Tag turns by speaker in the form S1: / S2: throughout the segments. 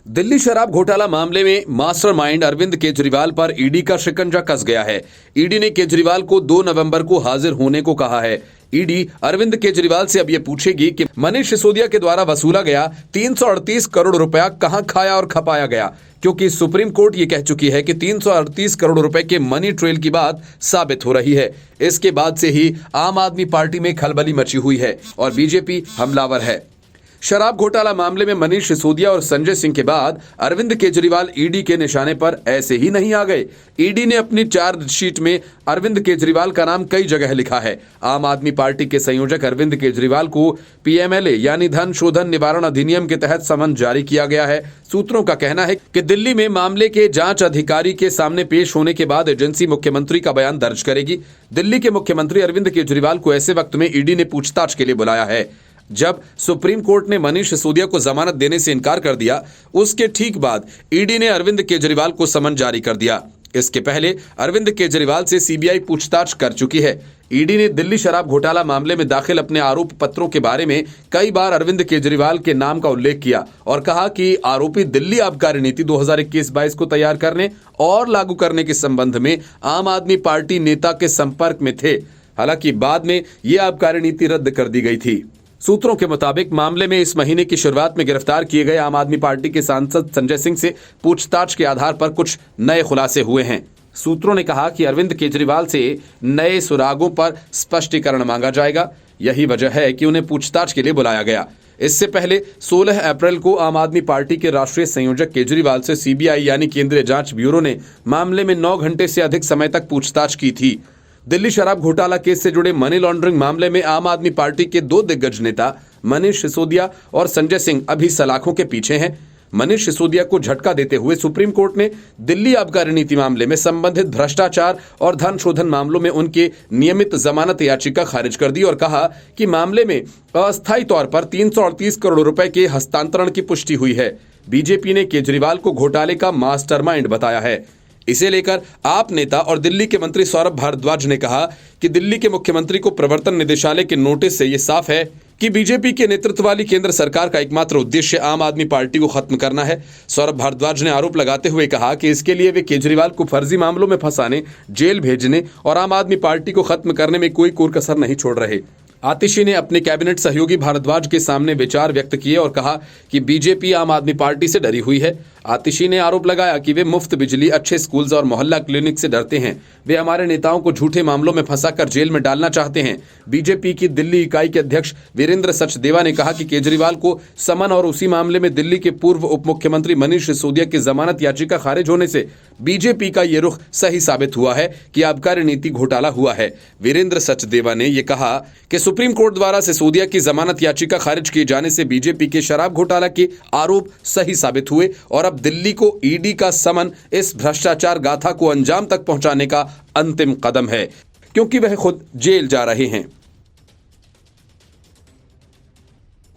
S1: दिल्ली शराब घोटाला मामले में मास्टरमाइंड अरविंद केजरीवाल पर ईडी का शिकंजा कस गया है। ईडी ने केजरीवाल को 2 नवंबर को हाजिर होने को कहा है। ईडी अरविंद केजरीवाल से अब यह पूछेगी कि मनीष सिसोदिया के द्वारा वसूला गया 338 करोड़ रुपया कहां खाया और खपाया गया, क्योंकि सुप्रीम कोर्ट ये कह चुकी है कि 338 करोड़ रुपए के मनी ट्रेल की बात साबित हो रही है। इसके बाद से ही आम आदमी पार्टी में खलबली मची हुई है और बीजेपी हमलावर है। शराब घोटाला मामले में मनीष सिसोदिया और संजय सिंह के बाद अरविंद केजरीवाल ईडी के निशाने पर ऐसे ही नहीं आ गए। ईडी ने अपनी चार्जशीट में अरविंद केजरीवाल का नाम कई जगह लिखा है। आम आदमी पार्टी के संयोजक अरविंद केजरीवाल को पीएमएलए यानी धन शोधन निवारण अधिनियम के तहत समन जारी किया गया है। सूत्रों का कहना है कि दिल्ली में मामले के जांच अधिकारी के सामने पेश होने के बाद एजेंसी मुख्यमंत्री का बयान दर्ज करेगी। दिल्ली के मुख्यमंत्री अरविंद केजरीवाल को ऐसे वक्त में ईडी ने पूछताछ के लिए बुलाया है जब सुप्रीम कोर्ट ने मनीष सिसोदिया को जमानत देने से इनकार कर दिया। उसके ठीक बाद ईडी ने अरविंद केजरीवाल को समन जारी कर दिया। इसके पहले अरविंद केजरीवाल से सीबीआई पूछताछ कर चुकी है। ईडी ने दिल्ली शराब घोटाला मामले में दाखिल अपने आरोप पत्रों के बारे में कई बार अरविंद केजरीवाल के नाम का उल्लेख किया और कहा कि आरोपी दिल्ली आबकारी नीति 2021-22 को तैयार करने और लागू करने के संबंध में आम आदमी पार्टी नेता के संपर्क में थे। हालांकि बाद में यह आबकारी नीति रद्द कर दी गई थी। सूत्रों के मुताबिक मामले में इस महीने की शुरुआत में गिरफ्तार किए गए आम आदमी पार्टी के सांसद संजय सिंह से पूछताछ के आधार पर कुछ नए खुलासे हुए हैं। सूत्रों ने कहा कि अरविंद केजरीवाल से नए सुरागों पर स्पष्टीकरण मांगा जाएगा। यही वजह है कि उन्हें पूछताछ के लिए बुलाया गया। इससे पहले 16 अप्रैल को आम आदमी पार्टी के राष्ट्रीय संयोजक केजरीवाल से सीबीआई यानी केंद्रीय जांच ब्यूरो ने मामले में 9 घंटे से अधिक समय तक पूछताछ की थी। दिल्ली शराब घोटाला केस से जुड़े मनी लॉन्ड्रिंग मामले में आम आदमी पार्टी के 2 दिग्गज नेता मनीष सिसोदिया और संजय सिंह अभी सलाखों के पीछे हैं। मनीष सिसोदिया को झटका देते हुए सुप्रीम कोर्ट ने दिल्ली आबकारी नीति मामले में संबंधित भ्रष्टाचार और धन शोधन मामलों में उनके नियमित जमानत याचिका खारिज कर दी और कहा कि मामले में अस्थायी तौर पर 338 करोड़ रुपए के हस्तांतरण की पुष्टि हुई है। बीजेपी ने केजरीवाल को घोटाले का मास्टरमाइंड बताया है। इसे लेकर आप नेता और दिल्ली के मंत्री सौरभ भारद्वाज ने कहा कि दिल्ली के मुख्यमंत्री को प्रवर्तन निदेशालय के नोटिस से यह साफ है कि बीजेपी के नेतृत्व वाली केंद्र सरकार का एकमात्र उद्देश्य आम आदमी पार्टी को खत्म करना है। सौरभ भारद्वाज ने आरोप लगाते हुए कहा कि इसके लिए वे केजरीवाल को फर्जी मामलों में फंसाने, जेल भेजने और आम आदमी पार्टी को खत्म करने में कोई कोर कसर नहीं छोड़ रहे। आतिशी ने अपने कैबिनेट सहयोगी भारद्वाज के सामने विचार व्यक्त किए और कहा कि बीजेपी आम आदमी पार्टी से डरी हुई है। आतिशी ने आरोप लगाया कि वे मुफ्त बिजली, अच्छे स्कूल्स और मोहल्ला क्लिनिक से डरते हैं। वे हमारे नेताओं को झूठे मामलों में फंसाकर जेल में डालना चाहते हैं। बीजेपी की दिल्ली इकाई के अध्यक्ष वीरेंद्र सचदेवा ने कहा कि केजरीवाल को समन और उसी मामले में दिल्ली के पूर्व उप मुख्यमंत्री मनीष सिसोदिया की जमानत याचिका खारिज होने से बीजेपी का ये रुख सही साबित हुआ है कि आबकारी नीति घोटाला हुआ है। वीरेंद्र सचदेवा ने यह कहा कि सुप्रीम कोर्ट द्वारा सिसोदिया की जमानत याचिका खारिज किए जाने से बीजेपी के शराब घोटाला के आरोप सही साबित हुए और अब दिल्ली को ईडी का समन इस भ्रष्टाचार गाथा को अंजाम तक पहुंचाने का अंतिम कदम है, क्योंकि वह खुद जेल जा रहे हैं।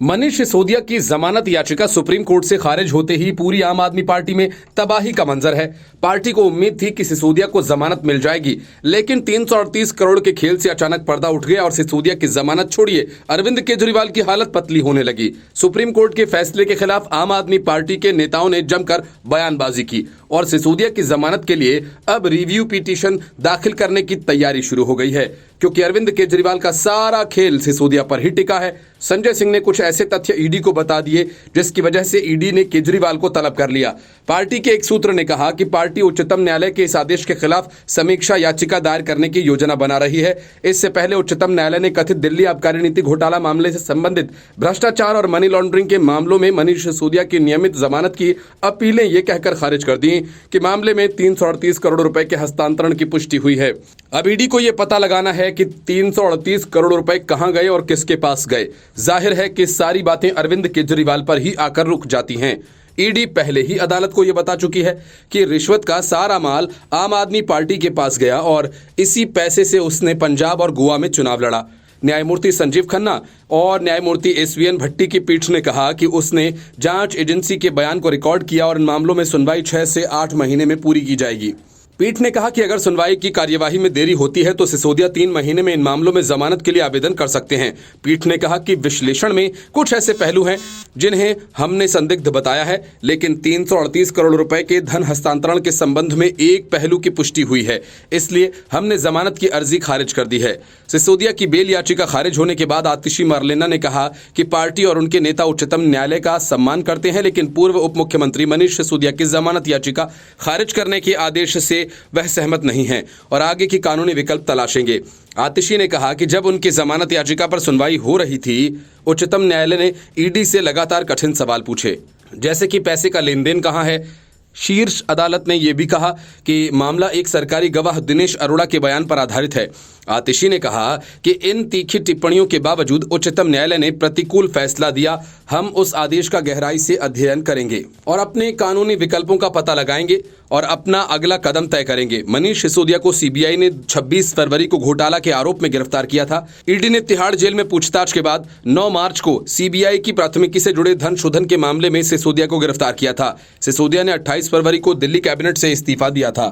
S1: मनीष सिसोदिया की जमानत याचिका सुप्रीम कोर्ट से खारिज होते ही पूरी आम आदमी पार्टी में तबाही का मंजर है। पार्टी को उम्मीद थी कि सिसोदिया को जमानत मिल जाएगी, लेकिन 338 करोड़ के खेल से अचानक पर्दा उठ गया और सिसोदिया की जमानत छोड़िए अरविंद केजरीवाल की हालत पतली होने लगी। सुप्रीम कोर्ट के फैसले के खिलाफ आम आदमी पार्टी के नेताओं ने जमकर बयानबाजी की और सिसोदिया की जमानत के लिए अब रिव्यू पिटीशन दाखिल करने की तैयारी शुरू हो गई है, क्योंकि अरविंद केजरीवाल का सारा खेल सिसोदिया पर ही टिका है। संजय सिंह ने कुछ ऐसे तथ्य ईडी को बता दिए जिसकी वजह से ईडी ने केजरीवाल को तलब कर लिया। पार्टी के एक सूत्र ने कहा कि पार्टी उच्चतम न्यायालय के इस आदेश के खिलाफ समीक्षा याचिका दायर करने की योजना बना रही है। इससे पहले उच्चतम न्यायालय ने कथित दिल्ली आबकारी नीति घोटाला मामले से संबंधित भ्रष्टाचार और मनी लॉन्ड्रिंग के मामलों में मनीष सिसोदिया की नियमित जमानत की अपीलें ये कहकर खारिज कर दी कि मामले में 338 करोड़ रुपए के हस्तांतरण की पुष्टि हुई है। अब ईडी को यह पता लगाना है कि 338 करोड़ रुपए कहां गए और किसके पास गए। जाहिर है कि सारी बातें अरविंद केजरीवाल पर ही आकर रुक जाती हैं। ईडी पहले ही अदालत को यह बता चुकी है कि रिश्वत का सारा माल आम आदमी पार्टी के पास गया और इसी पैसे से उसने पंजाब और गोवा में चुनाव लड़ा। न्यायमूर्ति संजीव खन्ना और न्यायमूर्ति एसवीएन भट्टी की पीठ ने कहा कि उसने जांच एजेंसी के बयान को रिकॉर्ड किया और इन मामलों में सुनवाई 6 से 8 महीने में पूरी की जाएगी। पीठ ने कहा कि अगर सुनवाई की कार्यवाही में देरी होती है तो सिसोदिया 3 महीने में इन मामलों में जमानत के लिए आवेदन कर सकते हैं। पीठ ने कहा कि विश्लेषण में कुछ ऐसे पहलू हैं जिन्हें हमने संदिग्ध बताया है, लेकिन 338 करोड़ रुपए के धन हस्तांतरण के संबंध में एक पहलू की पुष्टि हुई है, इसलिए हमने जमानत की अर्जी खारिज कर दी है। सिसोदिया की बेल याचिका खारिज होने के बाद आतिशी मरलेना ने कहा कि पार्टी और उनके नेता उच्चतम न्यायालय का सम्मान करते हैं, लेकिन पूर्व उप मुख्यमंत्री मनीष सिसोदिया की जमानत याचिका खारिज करने के आदेश से वह सहमत नहीं है और आगे की कानूनी विकल्प तलाशेंगे। आतिशी ने कहा कि जब उनकी जमानत याचिका पर सुनवाई हो रही थी, उच्चतम न्यायालय ने ईडी से लगातार कठिन सवाल पूछे, जैसे कि पैसे का लेन देन कहां है। शीर्ष अदालत ने यह भी कहा कि मामला एक सरकारी गवाह दिनेश अरोड़ा के बयान पर आधारित है। आतिशी ने कहा कि इन तीखी टिप्पणियों के बावजूद उच्चतम न्यायालय ने प्रतिकूल फैसला दिया। हम उस आदेश का गहराई से अध्ययन करेंगे और अपने कानूनी विकल्पों का पता लगाएंगे और अपना अगला कदम तय करेंगे। मनीष सिसोदिया को सीबीआई ने 26 फरवरी को घोटाला के आरोप में गिरफ्तार किया था। ईडी ने तिहाड़ जेल में पूछताछ के बाद 9 मार्च को सीबीआई की प्राथमिकी से जुड़े धन शोधन के मामले में सिसोदिया को गिरफ्तार किया था। सिसोदिया ने 28 फरवरी को दिल्ली कैबिनेट से इस्तीफा दिया था।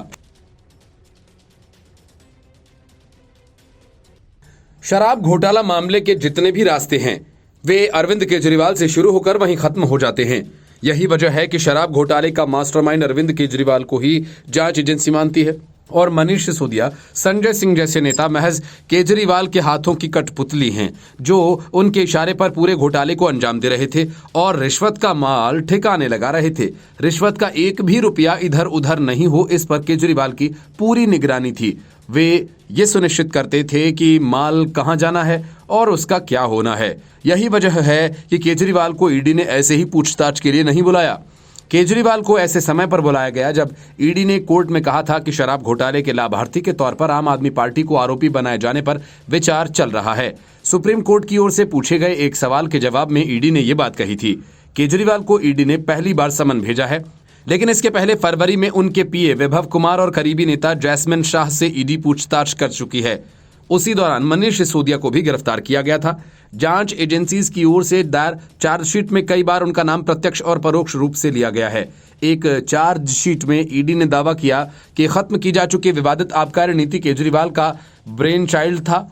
S1: शराब घोटाला मामले के जितने भी रास्ते हैं वे अरविंद केजरीवाल से शुरू होकर वहीं खत्म हो जाते हैं। यही वजह है कि शराब घोटाले का मास्टरमाइंड अरविंद केजरीवाल को ही जांच एजेंसी मानती है और मनीष सिसोदिया, संजय सिंह जैसे नेता महज केजरीवाल के हाथों की कठपुतली हैं, जो उनके इशारे पर पूरे घोटाले को अंजाम दे रहे थे और रिश्वत का माल ठिकाने लगा रहे थे। रिश्वत का एक भी रुपया इधर उधर नहीं हो, इस पर केजरीवाल की पूरी निगरानी थी। वे ये सुनिश्चित करते थे कि माल कहां जाना है और उसका क्या होना है। यही वजह है कि केजरीवाल को ईडी ने ऐसे ही पूछताछ के लिए नहीं बुलाया। केजरीवाल को ऐसे समय पर बुलाया गया जब ईडी ने कोर्ट में कहा था कि शराब घोटाले के लाभार्थी के तौर पर आम आदमी पार्टी को आरोपी बनाए जाने पर विचार चल रहा है। सुप्रीम कोर्ट की ओर से पूछे गए एक सवाल के जवाब में ईडी ने यह बात कही थी। केजरीवाल को ईडी ने पहली बार समन भेजा है, लेकिन इसके पहले फरवरी में उनके पीए विभव कुमार और करीबी नेता जैस्मिन शाह से ईडी पूछताछ कर चुकी है। उसी दौरान मनीष सिसोदिया को भी गिरफ्तार किया गया था। जांच एजेंसीज की ओर से दायर चार्जशीट में कई बार उनका नाम प्रत्यक्ष और परोक्ष रूप से लिया गया है। एक चार्जशीट में ईडी ने दावा किया कि खत्म की जा चुकी विवादित आबकारी नीति केजरीवाल का ब्रेन चाइल्ड था।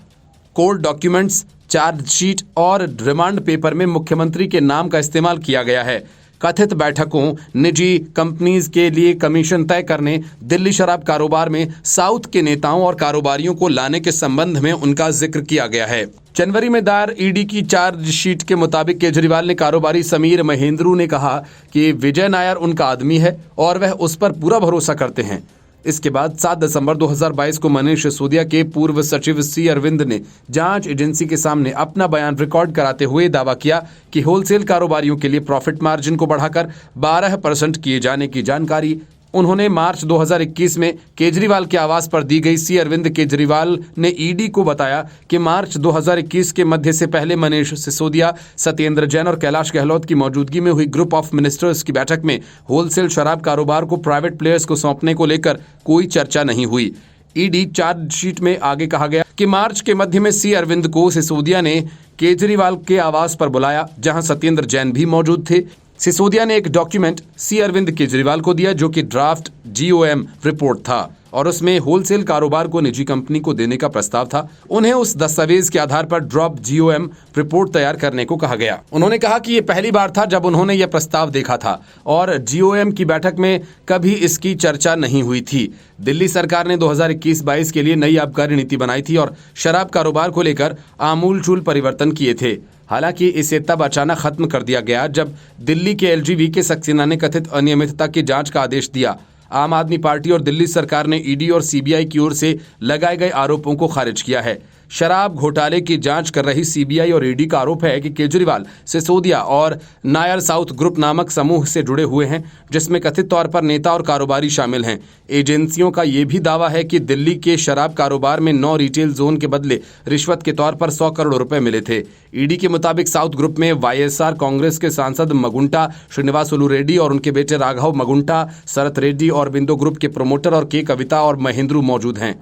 S1: कोर्ट डॉक्यूमेंट्स, चार्जशीट और रिमांड पेपर में मुख्यमंत्री के नाम का इस्तेमाल किया गया है। कथित बैठकों, निजी कंपनीज के लिए कमीशन तय करने, दिल्ली शराब कारोबार में साउथ के नेताओं और कारोबारियों को लाने के संबंध में उनका जिक्र किया गया है। जनवरी में दायर ईडी की चार्जशीट के मुताबिक केजरीवाल ने कारोबारी समीर महेंद्रू ने कहा कि विजय नायर उनका आदमी है और वह उस पर पूरा भरोसा करते हैं। इसके बाद 7 दिसंबर 2022 को मनीष सिसोदिया के पूर्व सचिव सी अरविंद ने जांच एजेंसी के सामने अपना बयान रिकॉर्ड कराते हुए दावा किया कि होलसेल कारोबारियों के लिए प्रॉफिट मार्जिन को बढ़ाकर 12% किए जाने की जानकारी उन्होंने मार्च 2021 में केजरीवाल के आवास पर दी गई। सी अरविंद केजरीवाल ने ईडी को बताया कि मार्च 2021 के मध्य से पहले मनीष सिसोदिया, सत्येंद्र जैन और कैलाश गहलोत की मौजूदगी में हुई ग्रुप ऑफ मिनिस्टर्स की बैठक में होलसेल शराब कारोबार को प्राइवेट प्लेयर्स को सौंपने को लेकर कोई चर्चा नहीं हुई। ईडी चार्जशीट में आगे कहा गया कि मार्च के मध्य में सी अरविंद को सिसोदिया ने केजरीवाल के आवास पर बुलाया, जहां सत्येंद्र जैन भी मौजूद थे। सिसोदिया ने एक डॉक्यूमेंट सी अरविंद केजरीवाल को दिया जो कि ड्राफ्ट GOM रिपोर्ट था और उसमें होलसेल कारोबार को निजी कंपनी को देने का प्रस्ताव था। उन्हें उस दस्तावेज के आधार पर ड्राफ्ट GOM रिपोर्ट तैयार करने को कहा गया। उन्होंने कहा कि यह पहली बार था जब उन्होंने यह प्रस्ताव देखा था और GOM की बैठक में कभी इसकी चर्चा नहीं हुई थी। दिल्ली सरकार ने 2021-22 के लिए नई आबकारी नीति बनाई थी और शराब कारोबार को लेकर आमूलचूल परिवर्तन किए थे। हालांकि इसे तब अचानक खत्म कर दिया गया जब दिल्ली के LGV सक्सेना ने कथित अनियमितता की जांच का आदेश दिया। आम आदमी पार्टी और दिल्ली सरकार ने ईडी और सीबीआई की ओर से लगाए गए आरोपों को खारिज किया है। शराब घोटाले की जांच कर रही सीबीआई और ईडी का आरोप है कि केजरीवाल, सिसोदिया और नायर साउथ ग्रुप नामक समूह से जुड़े हुए हैं, जिसमें कथित तौर पर नेता और कारोबारी शामिल हैं। एजेंसियों का यह भी दावा है कि दिल्ली के शराब कारोबार में 9 रिटेल जोन के बदले रिश्वत के तौर पर 100 करोड़ रुपए मिले थे। ईडी के मुताबिक साउथ ग्रुप में YSR कांग्रेस के सांसद मगुंटा श्रीनिवासुलु रेड्डी और उनके बेटे राघव मगुंटा, शरत रेड्डी और बिंदु ग्रुप के प्रोमोटर और के कविता और महेंद्रू मौजूद हैं।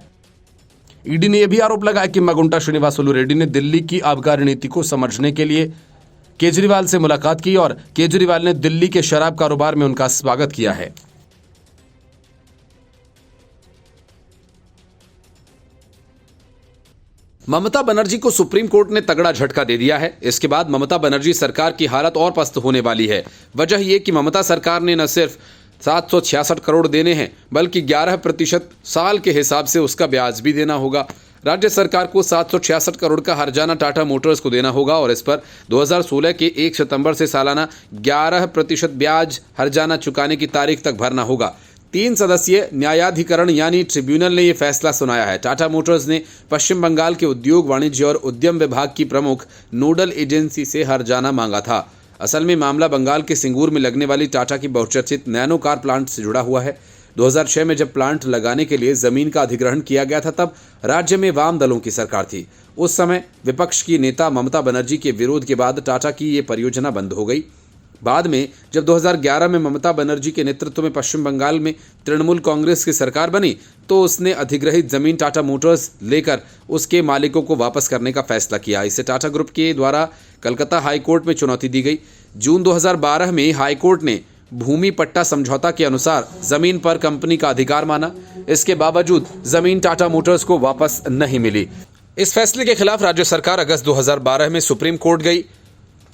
S1: ईडी ने यह भी आरोप लगाया कि मगुंटा श्रीनिवासुलु रेड्डी ने दिल्ली की आबकारी नीति को समझने के लिए केजरीवाल से मुलाकात की और केजरीवाल ने दिल्ली के शराब कारोबार में उनका स्वागत किया है। ममता बनर्जी को सुप्रीम कोर्ट ने तगड़ा झटका दे दिया है। इसके बाद ममता बनर्जी सरकार की हालत और पस्त होने वाली है। वजह यह कि ममता सरकार ने न सिर्फ 766 करोड़ देने हैं, बल्कि 11% साल के हिसाब से उसका ब्याज भी देना होगा। राज्य सरकार को 766 करोड़ का हर्जाना टाटा मोटर्स को देना होगा और इस पर 2016 के 1 सितंबर से सालाना 11% ब्याज हर्जाना चुकाने की तारीख तक भरना होगा। 3 सदस्यीय न्यायाधिकरण यानी ट्रिब्यूनल ने यह फैसला सुनाया है। टाटा मोटर्स ने पश्चिम बंगाल के उद्योग, वाणिज्य और उद्यम विभाग की प्रमुख नोडल एजेंसी से हर्जाना मांगा था। असल में मामला बंगाल के सिंगूर में लगने वाली टाटा की बहुचर्चित नैनो कार प्लांट से जुड़ा हुआ है। 2006 में जब प्लांट लगाने के लिए जमीन का अधिग्रहण किया गया था, तब राज्य में वाम दलों की सरकार थी। उस समय विपक्ष की नेता ममता बनर्जी के विरोध के बाद टाटा की ये परियोजना बंद हो गई। बाद में जब 2011 में ममता बनर्जी के नेतृत्व में पश्चिम बंगाल में तृणमूल कांग्रेस की सरकार बनी, तो उसने अधिग्रहित जमीन टाटा मोटर्स लेकर उसके मालिकों को वापस करने का फैसला किया। इसे टाटा ग्रुप के द्वारा कलकत्ता हाईकोर्ट में चुनौती दी गई। जून 2012 में हाईकोर्ट ने भूमि पट्टा समझौता के अनुसार जमीन पर कंपनी का अधिकार माना। इसके बावजूद जमीन टाटा मोटर्स को वापस नहीं मिली। इस फैसले के खिलाफ राज्य सरकार अगस्त 2012 में सुप्रीम कोर्ट गई।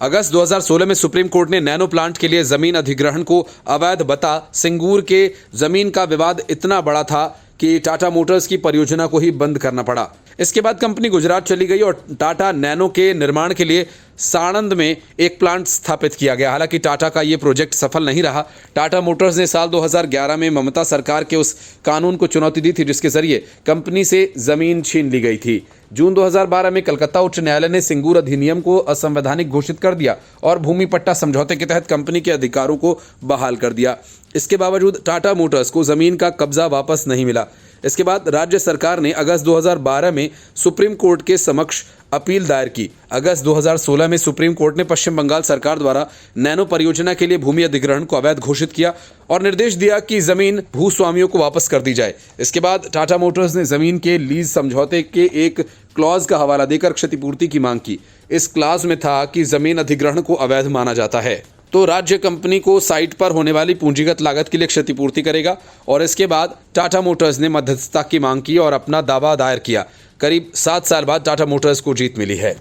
S1: अगस्त 2016 में सुप्रीम कोर्ट ने नैनो प्लांट के लिए जमीन अधिग्रहण को अवैध बता। सिंगूर के जमीन का विवाद इतना बड़ा था कि टाटा मोटर्स की परियोजना को ही बंद करना पड़ा। इसके बाद कंपनी गुजरात चली गई और टाटा नैनो के निर्माण के लिए साणंद में एक प्लांट स्थापित किया गया। हालांकि टाटा का ये प्रोजेक्ट सफल नहीं रहा। टाटा मोटर्स ने साल 2011 में ममता सरकार के उस कानून को चुनौती दी थी जिसके जरिए कंपनी से जमीन छीन ली गई थी। जून 2012 में कलकत्ता उच्च न्यायालय ने सिंगूर अधिनियम को असंवैधानिक घोषित कर दिया और भूमि पट्टा समझौते के तहत कंपनी के अधिकारों को बहाल कर दिया। इसके बावजूद टाटा मोटर्स को जमीन का कब्जा वापस नहीं मिला। इसके बाद राज्य सरकार ने अगस्त 2012 में सुप्रीम कोर्ट के समक्ष अपील दायर की। अगस्त 2016 में सुप्रीम कोर्ट ने पश्चिम बंगाल सरकार द्वारा नैनो परियोजना के लिए भूमि अधिग्रहण को अवैध घोषित किया और निर्देश दिया कि जमीन भूस्वामियों को वापस कर दी जाए। इसके बाद टाटा मोटर्स ने जमीन के लीज समझौते के एक क्लॉज का हवाला देकर क्षतिपूर्ति की मांग की। इस क्लॉज में था कि जमीन अधिग्रहण को अवैध माना जाता है तो राज्य कंपनी को साइट पर होने वाली पूंजीगत लागत के लिए क्षतिपूर्ति करेगा। और इसके बाद टाटा मोटर्स ने मध्यस्थता की मांग की और अपना दावा दायर किया। करीब 7 साल बाद टाटा मोटर्स को जीत मिली है।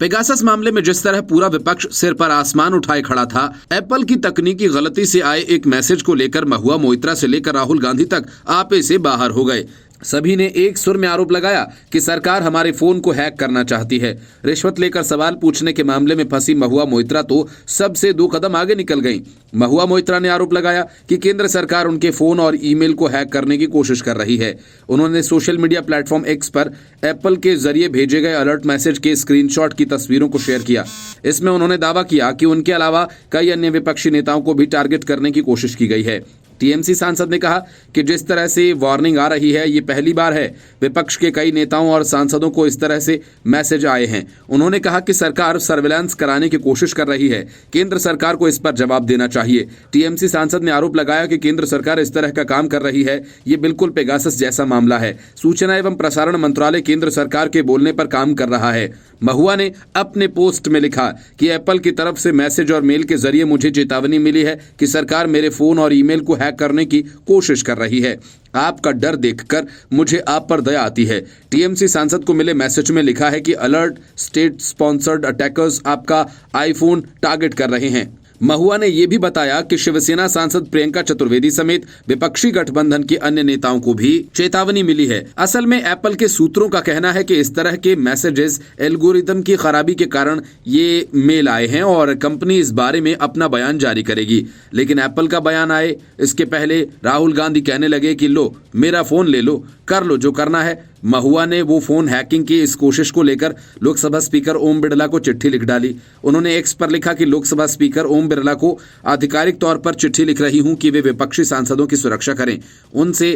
S1: पेगासस मामले में जिस तरह पूरा विपक्ष सिर पर आसमान उठाए खड़ा था, एप्पल की तकनीकी गलती से आए एक मैसेज को लेकर महुआ मोइत्रा से लेकर राहुल गांधी तक आपे से बाहर हो गए। सभी ने एक सुर में आरोप लगाया कि सरकार हमारे फोन को हैक करना चाहती है। रिश्वत लेकर सवाल पूछने के मामले में फंसी महुआ मोइत्रा तो सबसे 2 कदम आगे निकल गईं। महुआ मोइत्रा ने आरोप लगाया कि केंद्र सरकार उनके फोन और ईमेल को हैक करने की कोशिश कर रही है। उन्होंने सोशल मीडिया प्लेटफॉर्म एक्स पर एप्पल के जरिए भेजे गए अलर्ट मैसेज के स्क्रीनशॉट की तस्वीरों को शेयर किया। इसमें उन्होंने दावा किया कि उनके अलावा कई अन्य विपक्षी नेताओं को भी टारगेट करने की कोशिश की गई है। टीएमसी सांसद ने कहा कि जिस तरह से वार्निंग आ रही है, ये पहली बार है। विपक्ष के कई नेताओं और सांसदों को इस तरह से मैसेज आए हैं। उन्होंने कहा कि सरकार सर्विलांस कराने की कोशिश कर रही है। केंद्र सरकार को इस पर जवाब देना चाहिए। टीएमसी सांसद ने आरोप लगाया कि केंद्र सरकार इस तरह का काम कर रही है। ये बिल्कुल पेगासस जैसा मामला है। सूचना एवं प्रसारण मंत्रालय केंद्र सरकार के बोलने पर काम कर रहा है। महुआ ने अपने पोस्ट में लिखा कि एप्पल की तरफ से मैसेज और मेल के जरिए मुझे चेतावनी मिली है कि सरकार मेरे फोन और ईमेल को हैक करने की कोशिश कर रही है। आपका डर देखकर मुझे आप पर दया आती है। टीएमसी सांसद को मिले मैसेज में लिखा है कि अलर्ट स्टेट स्पॉन्सर्ड अटैकर्स आपका आईफोन टारगेट कर रहे हैं। महुआ ने यह भी बताया कि शिवसेना सांसद प्रियंका चतुर्वेदी समेत विपक्षी गठबंधन के अन्य नेताओं को भी चेतावनी मिली है। असल में एप्पल के सूत्रों का कहना है कि इस तरह के मैसेजेस एल्गोरिदम की खराबी के कारण ये मेल आए हैं और कंपनी इस बारे में अपना बयान जारी करेगी। लेकिन एप्पल का बयान आए इसके पहले राहुल गांधी कहने लगे कि लो मेरा फोन ले लो, कर लो जो करना है। महुआ ने वो फोन हैकिंग की इस कोशिश को लेकर लोकसभा स्पीकर ओम बिरला को चिट्ठी लिख डाली। उन्होंने एक्स पर लिखा कि लोकसभा स्पीकर ओम बिरला को आधिकारिक तौर पर चिट्ठी लिख रही हूं कि वे विपक्षी सांसदों की सुरक्षा करें। उनसे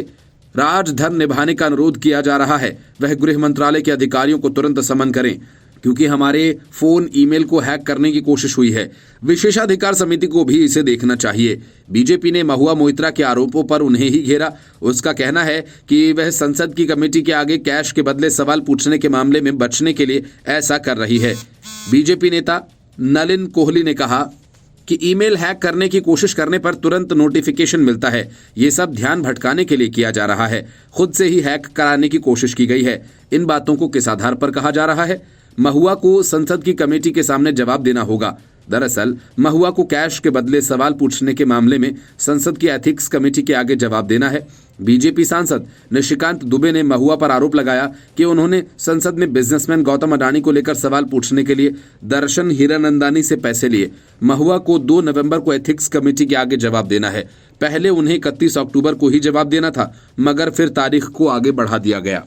S1: राजधर्म निभाने का अनुरोध किया जा रहा है। वह गृह मंत्रालय के अधिकारियों को तुरंत समन करें क्योंकि हमारे फोन ईमेल को हैक करने की कोशिश हुई है। विशेषाधिकार समिति को भी इसे देखना चाहिए। बीजेपी ने महुआ मोइत्रा के आरोपों पर उन्हें ही घेरा। उसका कहना है कि वह संसद की कमेटी के आगे कैश के बदले सवाल पूछने के मामले में बचने के लिए ऐसा कर रही है। बीजेपी नेता नलिन कोहली ने कहा कि ईमेल हैक करने की कोशिश करने पर तुरंत नोटिफिकेशन मिलता है। ये सब ध्यान भटकाने के लिए किया जा रहा है। खुद से ही हैक कराने की कोशिश की गई है। इन बातों को किस आधार पर कहा जा रहा है? महुआ को संसद की कमेटी के सामने जवाब देना होगा। दरअसल महुआ को कैश के बदले सवाल पूछने के मामले में संसद की एथिक्स कमेटी के आगे जवाब देना है। बीजेपी सांसद निशिकांत दुबे ने महुआ पर आरोप लगाया कि उन्होंने संसद में बिजनेसमैन गौतम अडानी को लेकर सवाल पूछने के लिए दर्शन हीरानंदानी से पैसे लिए। महुआ को 2 नवंबर को एथिक्स कमेटी के आगे जवाब देना है। पहले उन्हें 31 अक्टूबर को ही जवाब देना था, मगर फिर तारीख को आगे बढ़ा दिया गया।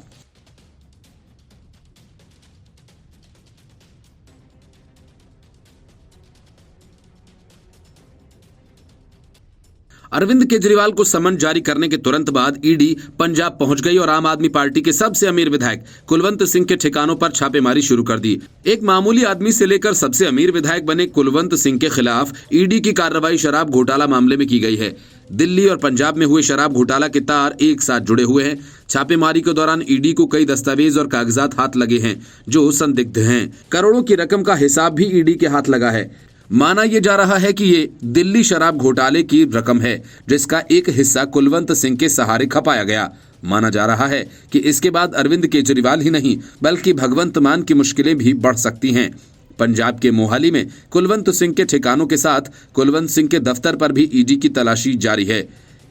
S1: अरविंद केजरीवाल को समन जारी करने के तुरंत बाद ईडी पंजाब पहुंच गई और आम आदमी पार्टी के सबसे अमीर विधायक कुलवंत सिंह के ठिकानों पर छापेमारी शुरू कर दी। एक मामूली आदमी से लेकर सबसे अमीर विधायक बने कुलवंत सिंह के खिलाफ ईडी की कार्रवाई शराब घोटाला मामले में की गई है। दिल्ली और पंजाब में हुए शराब घोटाला के तार एक साथ जुड़े हुए हैं। छापेमारी के दौरान ईडी को कई दस्तावेज और कागजात हाथ लगे हैं जो संदिग्ध हैं। करोड़ों की रकम का हिसाब भी ईडी के हाथ लगा है। माना यह जा रहा है कि ये दिल्ली शराब घोटाले की रकम है, जिसका एक हिस्सा कुलवंत सिंह के सहारे खपाया गया। माना जा रहा है कि इसके बाद अरविंद केजरीवाल ही नहीं बल्कि भगवंत मान की मुश्किलें भी बढ़ सकती हैं। पंजाब के मोहाली में कुलवंत सिंह के ठिकानों के साथ कुलवंत सिंह के दफ्तर पर भी ईडी की तलाशी जारी है।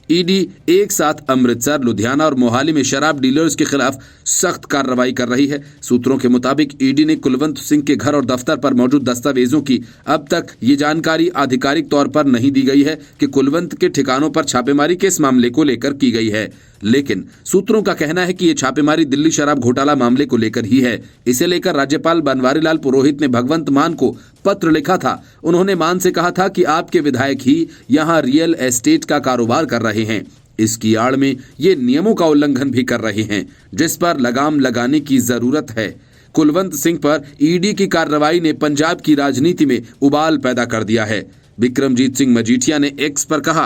S1: ईडी एक साथ अमृतसर, लुधियाना और मोहाली में शराब डीलर्स के खिलाफ सख्त कार्रवाई कर रही है। सूत्रों के मुताबिक ईडी ने कुलवंत सिंह के घर और दफ्तर पर मौजूद दस्तावेजों की अब तक ये जानकारी आधिकारिक तौर पर नहीं दी गई है कि कुलवंत के ठिकानों पर छापेमारी किस मामले को लेकर की गई है, लेकिन सूत्रों का कहना है कि ये छापेमारी दिल्ली शराब घोटाला मामले को लेकर ही है। इसे लेकर राज्यपाल बनवारीलाल पुरोहित ने भगवंत मान को पत्र लिखा था। उन्होंने मान से कहा था कि आपके विधायक ही यहाँ रियल एस्टेट का कारोबार कर रहे हैं। इसकी आड़ में ये नियमों का उल्लंघन भी कर रहे हैं, जिस पर लगाम लगाने की जरूरत है। कुलवंत सिंह पर ईडी की कार्रवाई ने पंजाब की राजनीति में उबाल पैदा कर दिया है। बिक्रमजीत सिंह मजीठिया ने एक्स पर कहा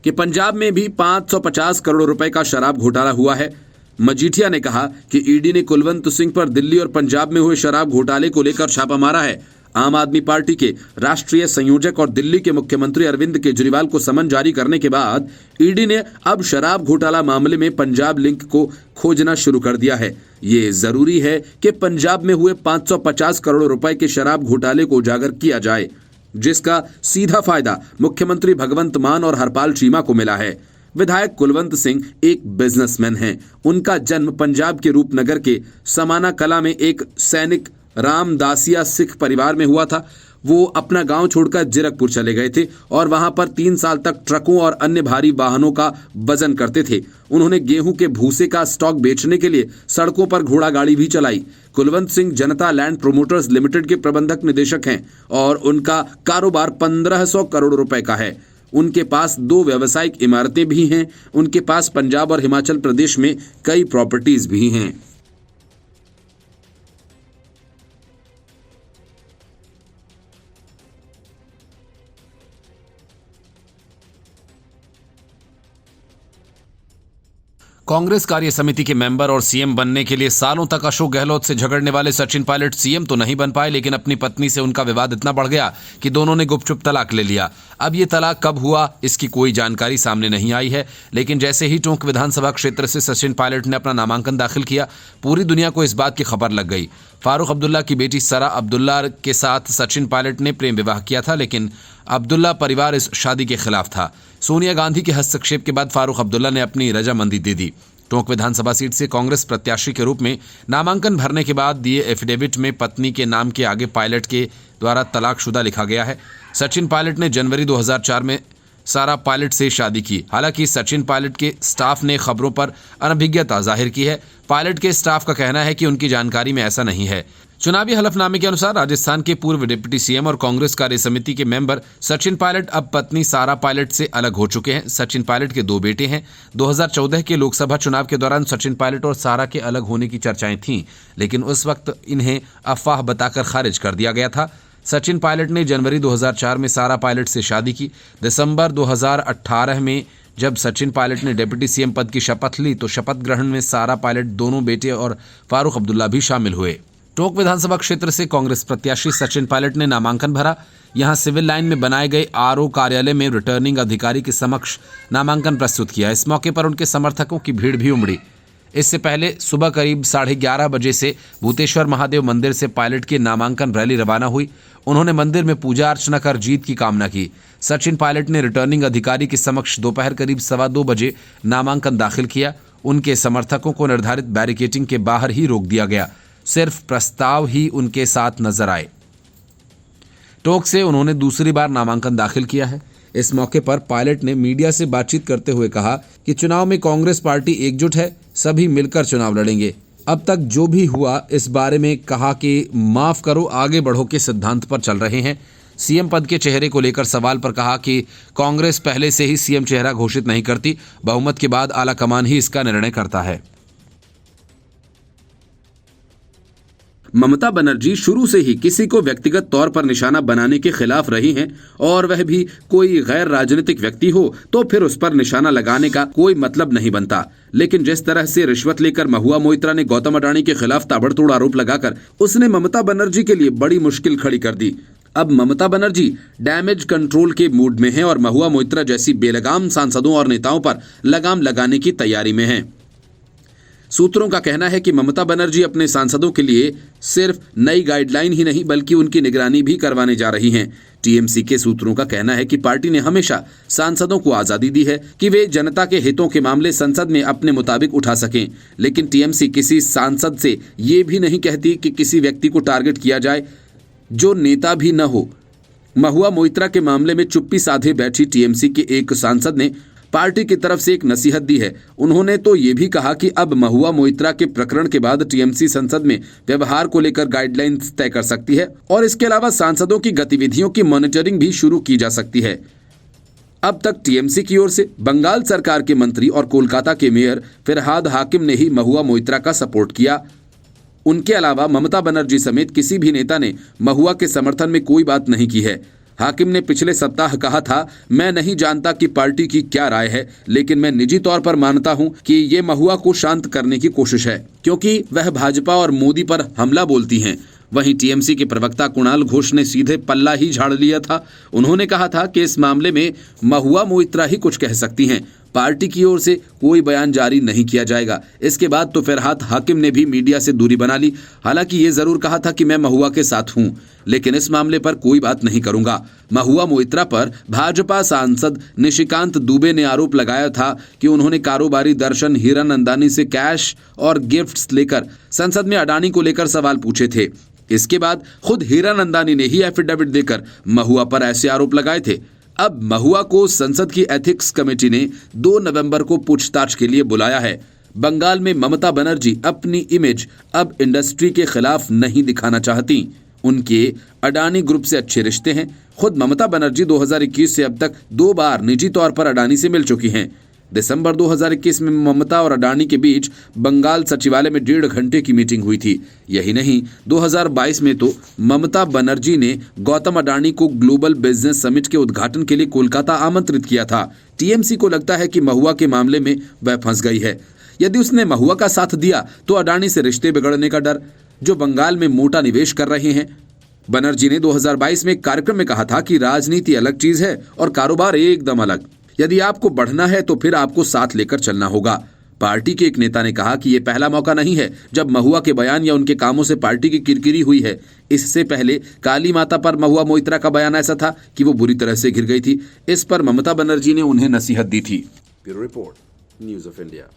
S1: कि पंजाब में भी 550 करोड़ रुपए का शराब घोटाला हुआ है। मजीठिया ने कहा कि ईडी ने कुलवंत सिंह पर दिल्ली और पंजाब में हुए शराब घोटाले को लेकर छापा मारा है। आम आदमी पार्टी के राष्ट्रीय संयोजक और दिल्ली के मुख्यमंत्री अरविंद केजरीवाल को समन जारी करने के बाद ईडी ने अब शराब घोटाला मामले में पंजाब लिंक को खोजना शुरू कर दिया है। ये जरूरी है कि पंजाब में हुए 550 करोड़ रुपए के शराब घोटाले को उजागर किया जाए, जिसका सीधा फायदा मुख्यमंत्री भगवंत मान और हरपाल चीमा को मिला है। विधायक कुलवंत सिंह एक बिजनेसमैन हैं। उनका जन्म पंजाब के रूपनगर के समाना कला में एक सैनिक रामदासिया सिख परिवार में हुआ था। वो अपना गांव छोड़कर जीरकपुर चले गए थे और वहां पर 3 साल तक ट्रकों और अन्य भारी वाहनों का वजन करते थे। उन्होंने गेहूं के भूसे का स्टॉक बेचने के लिए सड़कों पर घोड़ा गाड़ी भी चलाई। कुलवंत सिंह जनता लैंड प्रोमोटर्स लिमिटेड के प्रबंधक निदेशक हैं और उनका कारोबार 1500 करोड़ रुपए का है। उनके पास 2 व्यावसायिक इमारतें भी हैं। उनके पास पंजाब और हिमाचल प्रदेश में कई प्रॉपर्टीज भी हैं। कांग्रेस कार्य समिति के मेंबर और सीएम बनने के लिए सालों तक अशोक गहलोत से झगड़ने वाले सचिन पायलट सीएम तो नहीं बन पाए, लेकिन अपनी पत्नी से उनका विवाद इतना बढ़ गया कि दोनों ने गुपचुप तलाक ले लिया। अब ये तलाक कब हुआ इसकी कोई जानकारी सामने नहीं आई है, लेकिन जैसे ही टोंक विधानसभा क्षेत्र से सचिन पायलट ने अपना नामांकन दाखिल किया, पूरी दुनिया को इस बात की खबर लग गई। फारूक अब्दुल्ला की बेटी सरा अब्दुल्ला के साथ सचिन पायलट ने प्रेम विवाह किया था, लेकिन अब्दुल्ला परिवार इस शादी के खिलाफ था। सोनिया गांधी के हस्तक्षेप के बाद फारूक अब्दुल्ला ने अपनी रजामंदी दे दी। टोंक विधानसभा सीट से कांग्रेस प्रत्याशी के रूप में नामांकन भरने के बाद दिए एफिडेविट में पत्नी के नाम के आगे पायलट के द्वारा तलाकशुदा लिखा गया है। सचिन पायलट ने जनवरी 2004 में सारा पायलट से शादी की। हालांकि सचिन पायलट के स्टाफ ने खबरों पर अनभिज्ञता जाहिर की है। पायलट के स्टाफ का कहना है कि उनकी जानकारी में ऐसा नहीं है। चुनावी हलफनामे के अनुसार राजस्थान के पूर्व डिप्टी सीएम और कांग्रेस कार्य समिति के मेंबर सचिन पायलट अब पत्नी सारा पायलट से अलग हो चुके हैं। सचिन पायलट के 2 बेटे हैं। 2014 के लोकसभा चुनाव के दौरान सचिन पायलट और सारा के अलग होने की चर्चाएं थीं, लेकिन उस वक्त इन्हें अफवाह बताकर खारिज कर दिया गया था। सचिन पायलट ने जनवरी 2004 में सारा पायलट से शादी की। दिसंबर 2018 में जब सचिन पायलट ने डिप्टी सीएम पद की शपथ ली तो शपथ ग्रहण में सारा पायलट, दोनों बेटे और फारूक अब्दुल्ला भी शामिल हुए। टोंक विधानसभा क्षेत्र से कांग्रेस प्रत्याशी सचिन पायलट ने नामांकन भरा। यहां सिविल लाइन में बनाए गए आरओ कार्यालय में रिटर्निंग अधिकारी के समक्ष नामांकन प्रस्तुत किया। इस मौके पर उनके समर्थकों की भीड़ भी उमड़ी। इससे पहले सुबह करीब 11:30 बजे से भूतेश्वर महादेव मंदिर से पायलट की नामांकन रैली रवाना हुई। उन्होंने मंदिर में पूजा अर्चना कर जीत की कामना की। सचिन पायलट ने रिटर्निंग अधिकारी के समक्ष दोपहर करीब 2:15 बजे नामांकन दाखिल किया। उनके समर्थकों को निर्धारित बैरिकेडिंग के बाहर ही रोक दिया गया। सिर्फ प्रस्ताव ही उनके साथ नजर आए। टोंक से उन्होंने दूसरी बार नामांकन दाखिल किया है। इस मौके पर पायलट ने मीडिया से बातचीत करते हुए कहा कि चुनाव में कांग्रेस पार्टी एकजुट है, सभी मिलकर चुनाव लड़ेंगे। अब तक जो भी हुआ इस बारे में कहा कि माफ करो आगे बढ़ो के सिद्धांत पर चल रहे हैं। सीएम पद के चेहरे को लेकर सवाल पर कहा कि कांग्रेस पहले से ही सीएम चेहरा घोषित नहीं करती, बहुमत के बाद आला कमान ही इसका निर्णय करता है। ममता बनर्जी शुरू से ही किसी को व्यक्तिगत तौर पर निशाना बनाने के खिलाफ रही हैं और वह भी कोई गैर राजनीतिक व्यक्ति हो तो फिर उस पर निशाना लगाने का कोई मतलब नहीं बनता। लेकिन जिस तरह से रिश्वत लेकर महुआ मोइत्रा ने गौतम अडानी के खिलाफ ताबड़तोड़ आरोप लगाकर उसने ममता बनर्जी के लिए बड़ी मुश्किल खड़ी कर दी। अब ममता बनर्जी डैमेज कंट्रोल के मूड में हैं और महुआ मोइत्रा जैसी बेलगाम सांसदों और नेताओं पर लगाम लगाने की तैयारी में हैं। सूत्रों का कहना है कि ममता बनर्जी अपने सांसदों के लिए सिर्फ नई गाइडलाइन ही नहीं बल्कि उनकी निगरानी भी करवाने जा रही हैं। टीएमसी के सूत्रों का कहना है कि पार्टी ने हमेशा सांसदों को आजादी दी है कि वे जनता के हितों के मामले संसद में अपने मुताबिक उठा सकें। लेकिन टीएमसी किसी सांसद से ये भी नहीं कहती कि किसी व्यक्ति को टारगेट किया जाए जो नेता भी न हो। महुआ मोइत्रा के मामले में चुप्पी साधे बैठी टीएमसी के एक सांसद ने पार्टी की तरफ से एक नसीहत दी है। उन्होंने तो ये भी कहा कि अब महुआ मोइत्रा के प्रकरण के बाद टीएमसी संसद में व्यवहार को लेकर गाइडलाइंस तय कर सकती है और इसके अलावा सांसदों की गतिविधियों की मॉनिटरिंग भी शुरू की जा सकती है। अब तक टीएमसी की ओर से बंगाल सरकार के मंत्री और कोलकाता के मेयर फिरहाद हाकिम ने ही महुआ मोइत्रा का सपोर्ट किया। उनके अलावा ममता बनर्जी समेत किसी भी नेता ने महुआ के समर्थन में कोई बात नहीं की है। हाकिम ने पिछले सप्ताह कहा था, मैं नहीं जानता कि पार्टी की क्या राय है, लेकिन मैं निजी तौर पर मानता हूं कि ये महुआ को शांत करने की कोशिश है क्योंकि वह भाजपा और मोदी पर हमला बोलती हैं। वहीं टीएमसी के प्रवक्ता कुणाल घोष ने सीधे पल्ला ही झाड़ लिया था। उन्होंने कहा था कि इस मामले में महुआ मोइत्रा ही कुछ कह सकती हैं, पार्टी की ओर से कोई बयान जारी नहीं किया जाएगा। इसके बाद तो फिरहाद हाकिम ने भी मीडिया से दूरी बना ली। हालांकि ये जरूर कहा था कि मैं महुआ के साथ हूं, लेकिन इस मामले पर कोई बात नहीं करूंगा। महुआ मोइत्रा पर भाजपा सांसद निशिकांत दुबे ने आरोप लगाया था कि उन्होंने कारोबारी दर्शन हीरानंदानी से कैश और गिफ्ट्स लेकर संसद में अडानी को लेकर सवाल पूछे थे। इसके बाद खुद हीरानंदानी ने ही एफिडेविट देकर महुआ पर ऐसे आरोप लगाए थे। अब महुआ को संसद की एथिक्स कमेटी ने 2 नवंबर को पूछताछ के लिए बुलाया है। बंगाल में ममता बनर्जी अपनी इमेज अब इंडस्ट्री के खिलाफ नहीं दिखाना चाहती। उनके अडानी ग्रुप से अच्छे रिश्ते हैं। खुद ममता बनर्जी 2021 से अब तक 2 बार निजी तौर पर अडानी से मिल चुकी हैं। दिसंबर 2021 में ममता और अडानी के बीच बंगाल सचिवालय में 1.5 घंटे की मीटिंग हुई थी। यही नहीं, 2022 में तो ममता बनर्जी ने गौतम अडानी को ग्लोबल बिजनेस समिट के उद्घाटन के लिए कोलकाता आमंत्रित किया था। टीएमसी को लगता है कि महुआ के मामले में वह फंस गई है। यदि उसने महुआ का साथ दिया तो अडानी से रिश्ते बिगड़ने का डर, जो बंगाल में मोटा निवेश कर रहे हैं। बनर्जी ने 2022 में एक कार्यक्रम में कहा था कि राजनीति अलग चीज है और कारोबार एकदम अलग। यदि आपको बढ़ना है तो फिर आपको साथ लेकर चलना होगा। पार्टी के एक नेता ने कहा कि यह पहला मौका नहीं है जब महुआ के बयान या उनके कामों से पार्टी की किरकिरी हुई है। इससे पहले काली माता पर महुआ मोइत्रा का बयान ऐसा था कि वो बुरी तरह से गिर गई थी। इस पर ममता बनर्जी ने उन्हें नसीहत दी थी। Bureau report, news of India.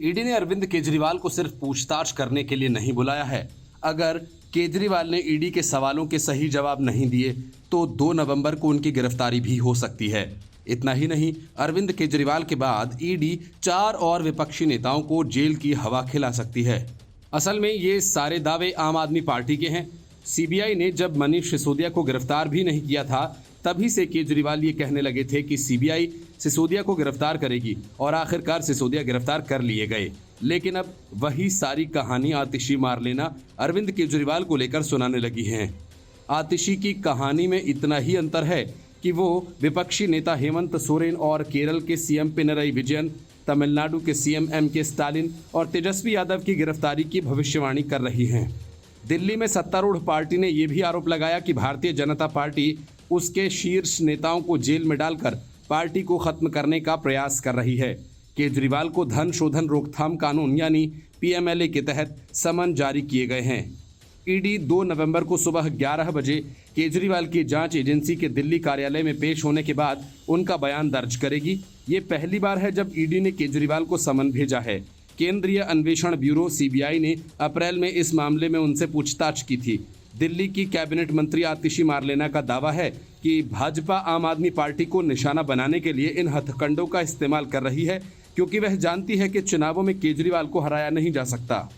S1: ED ने अरविंद केजरीवाल को सिर्फ पूछताछ करने के लिए नहीं बुलाया है। अगर केजरीवाल ने ईडी के सवालों के सही जवाब नहीं दिए तो 2 नवंबर को उनकी गिरफ्तारी भी हो सकती है। इतना ही नहीं, अरविंद केजरीवाल के बाद ईडी 4 और विपक्षी नेताओं को जेल की हवा खिला सकती है। असल में ये सारे दावे आम आदमी पार्टी के हैं। सीबीआई ने जब मनीष सिसोदिया को गिरफ्तार भी नहीं किया था, तभी से केजरीवाल ये कहने लगे थे कि सीबीआई सिसोदिया को गिरफ्तार करेगी और आखिरकार सिसोदिया गिरफ्तार कर लिए गए। लेकिन अब वही सारी कहानी आतिशी मार लेना अरविंद केजरीवाल को लेकर सुनाने लगी हैं। आतिशी की कहानी में इतना ही अंतर है कि वो विपक्षी नेता हेमंत सोरेन और केरल के सीएम पिनरई विजयन तमिलनाडु के सीएम एम.के. स्टालिन और तेजस्वी यादव की गिरफ्तारी की भविष्यवाणी कर रही हैं। दिल्ली में सत्तारूढ़ पार्टी ने यह भी आरोप लगाया कि भारतीय जनता पार्टी उसके शीर्ष नेताओं को जेल में डालकर पार्टी को खत्म करने का प्रयास कर रही है। केजरीवाल को धन शोधन रोकथाम कानून यानी पीएमएलए के तहत समन जारी किए गए हैं। ईडी 2 नवंबर को सुबह 11 बजे केजरीवाल की जांच एजेंसी के दिल्ली कार्यालय में पेश होने के बाद उनका बयान दर्ज करेगी। ये पहली बार है जब ईडी ने केजरीवाल को समन भेजा है। केंद्रीय अन्वेषण ब्यूरो सीबीआई ने अप्रैल में इस मामले में उनसे पूछताछ की थी। दिल्ली की कैबिनेट मंत्री आतिशी मारलेना का दावा है कि भाजपा आम आदमी पार्टी को निशाना बनाने के लिए इन हथकंडों का इस्तेमाल कर रही है, क्योंकि वह जानती है कि चुनावों में केजरीवाल को हराया नहीं जा सकता।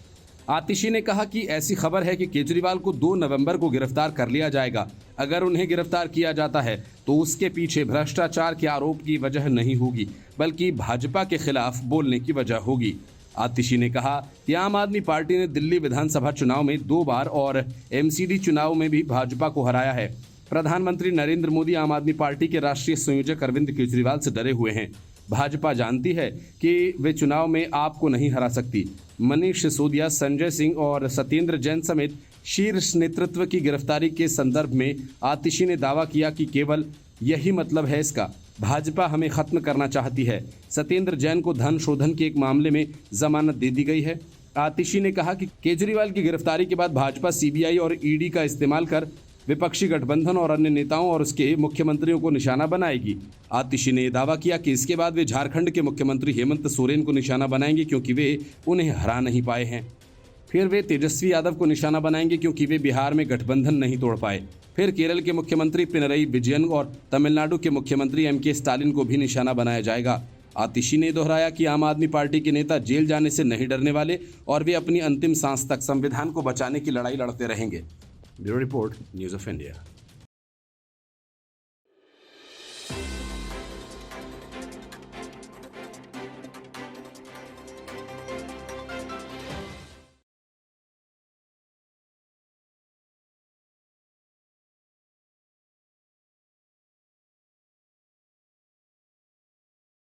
S1: आतिशी ने कहा कि ऐसी खबर है कि केजरीवाल को 2 नवंबर को गिरफ्तार कर लिया जाएगा। अगर उन्हें गिरफ्तार किया जाता है तो उसके पीछे भ्रष्टाचार के आरोप की वजह नहीं होगी, बल्कि भाजपा के खिलाफ बोलने की वजह होगी। आतिशी ने कहा कि आम आदमी पार्टी ने दिल्ली विधानसभा चुनाव में 2 बार और एमसीडी चुनाव में भी भाजपा को हराया है। प्रधानमंत्री नरेंद्र मोदी आम आदमी पार्टी के राष्ट्रीय संयोजक अरविंद केजरीवाल से डरे हुए हैं। भाजपा जानती है कि वे चुनाव में आपको नहीं हरा सकती। मनीष सिसोदिया, संजय सिंह और सत्येंद्र जैन समेत शीर्ष नेतृत्व की गिरफ्तारी के संदर्भ में आतिशी ने दावा किया कि केवल यही मतलब है इसका, भाजपा हमें खत्म करना चाहती है। सत्येंद्र जैन को धन शोधन के एक मामले में जमानत दे दी गई है। आतिशी ने कहा कि केजरीवाल की गिरफ्तारी के बाद भाजपा सीबीआई और ईडी का इस्तेमाल कर विपक्षी गठबंधन और अन्य नेताओं और उसके मुख्यमंत्रियों को निशाना बनाएगी। आतिशी ने दावा किया कि इसके बाद वे झारखंड के मुख्यमंत्री हेमंत सोरेन को निशाना बनाएंगे, क्योंकि वे उन्हें हरा नहीं पाए हैं। फिर वे तेजस्वी यादव को निशाना बनाएंगे, क्योंकि वे बिहार में गठबंधन नहीं तोड़ पाए। फिर केरल के मुख्यमंत्री पिनरई विजयन और तमिलनाडु के मुख्यमंत्री एम.के. स्टालिन को भी निशाना बनाया जाएगा। आतिशी ने दोहराया कि आम आदमी पार्टी के नेता जेल जाने से नहीं डरने वाले और वे अपनी अंतिम सांस तक संविधान को बचाने की लड़ाई लड़ते रहेंगे। Bureau report, news of India.